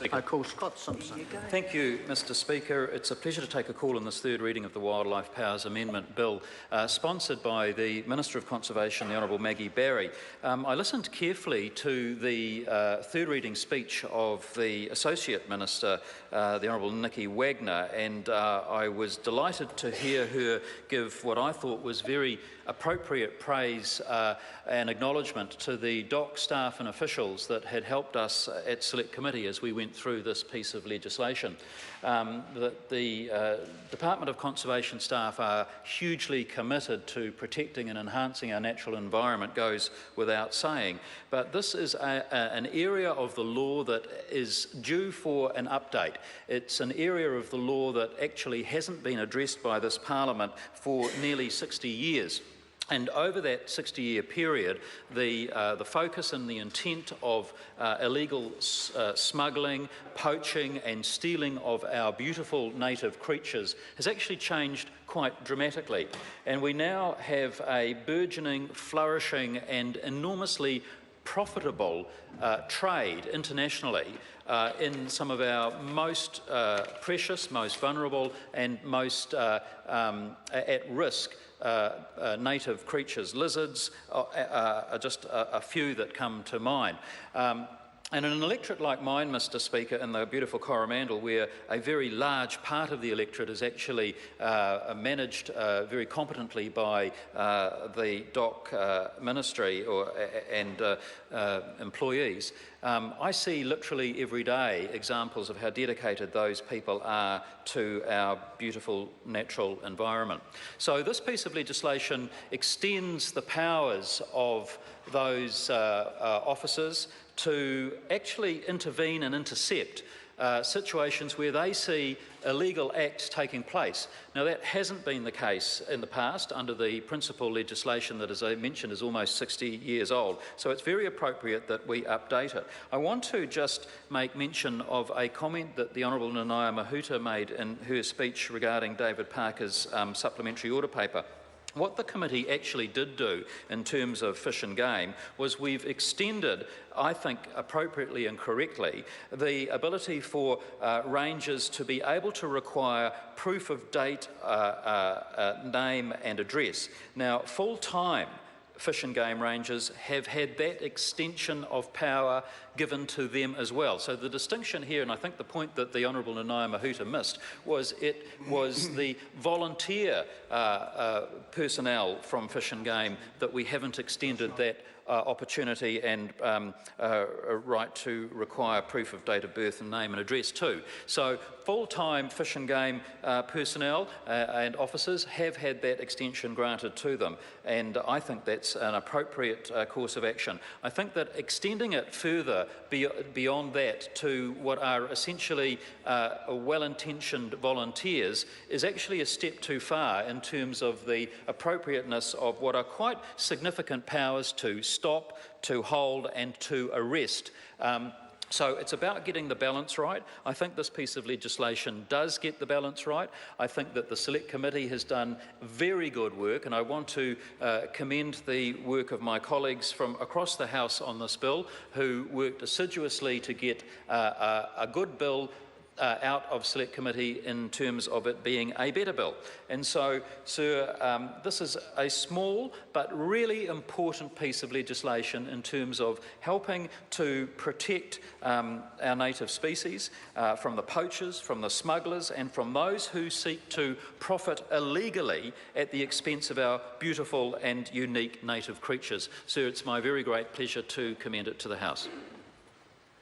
Speaker. I call Scott Simpson. Thank you, Mr Speaker. It's a pleasure to take a call on this third reading of the Wildlife Powers Amendment Bill, sponsored by the Minister of Conservation, the Honourable Maggie Barry. I listened carefully to the third reading speech of the Associate Minister, the Honourable Nicky Wagner, and I was delighted to hear her give what I thought was very appropriate praise and acknowledgement to the DOC staff and officials that had helped us at Select Committee as we went through this piece of legislation. The Department of Conservation staff are hugely committed to protecting and enhancing our natural environment, goes without saying. But this is an area of the law that is due for an update. It's an area of the law that actually hasn't been addressed by this Parliament for nearly 60 years. And over that 60-year period, the focus and the intent of illegal smuggling, poaching and stealing of our beautiful native creatures has actually changed quite dramatically. And we now have a burgeoning, flourishing and enormously profitable trade internationally in some of our most precious, most vulnerable and most at risk native creatures. Lizards are just a few that come to mind. And in an electorate like mine, Mr Speaker, in the beautiful Coromandel, where a very large part of the electorate is actually managed very competently by the DOC Ministry and employees, I see literally every day examples of how dedicated those people are to our beautiful natural environment. So this piece of legislation extends the powers of those officers to actually intervene and intercept situations where they see illegal acts taking place. Now, that hasn't been the case in the past under the principal legislation that, as I mentioned, is almost 60 years old. So it's very appropriate that we update it. I want to just make mention of a comment that the Honourable Nanaia Mahuta made in her speech regarding David Parker's supplementary order paper. What the committee actually did do in terms of fish and game was we've extended, I think appropriately and correctly, the ability for rangers to be able to require proof of date, name and address. Now, full-time fish and game rangers have had that extension of power given to them as well. So the distinction here, and I think the point that the Honourable Nanaia Mahuta missed, was it was the volunteer personnel from fish and game that we haven't extended that opportunity and right to require proof of date of birth and name and address too. So full-time fish and game personnel and officers have had that extension granted to them, and I think that's an appropriate course of action. I think that extending it further beyond that to what are essentially well-intentioned volunteers is actually a step too far in terms of the appropriateness of what are quite significant powers to stop, to hold and to arrest. So it's about getting the balance right. I think this piece of legislation does get the balance right. I think that the Select Committee has done very good work, and I want to commend the work of my colleagues from across the House on this bill, who worked assiduously to get a good bill out of Select Committee in terms of it being a better bill. And so, sir, this is a small but really important piece of legislation in terms of helping to protect our native species from the poachers, from the smugglers and from those who seek to profit illegally at the expense of our beautiful and unique native creatures. Sir, it's my very great pleasure to commend it to the House.